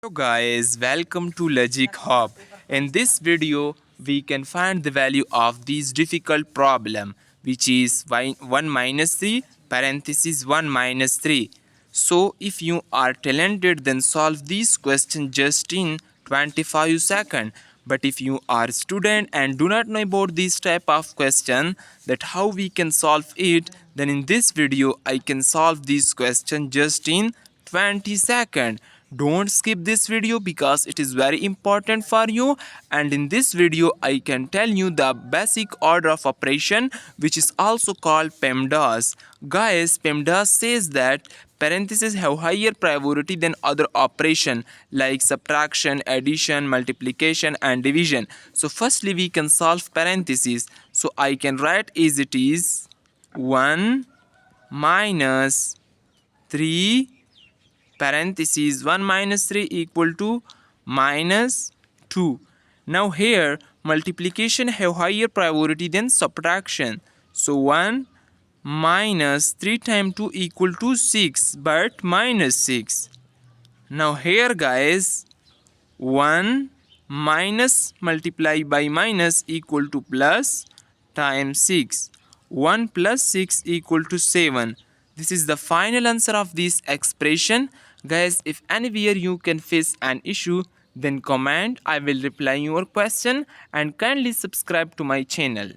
Hello guys, welcome to Logic Hub. In this video, we can find the value of this difficult problem, which is 1 minus 3 parenthesis 1 minus 3. So if you are talented, then solve this question just in 25 seconds. But if you are a student and do not know about this type of question, that how we can solve it, then in this video I can solve this question just in 20 seconds. Don't skip this video because it is very important for you, and in this video I can tell you the basic order of operation, which is also called PEMDAS. Guys, PEMDAS says that parentheses have higher priority than other operation like subtraction, addition, multiplication and division. So firstly we can solve parentheses. So I can write as it is 1 minus 3 parentheses 1 minus 3 equal to minus 2. Now here multiplication have higher priority than subtraction. So 1 minus 3 times 2 equal to 6, but minus 6. Now here guys, 1 minus multiply by minus equal to plus times 6. 1 plus 6 equal to 7. This is the final answer of this expression. Guys, if anywhere you can face an issue, then comment. I will reply your question, and kindly subscribe to my channel.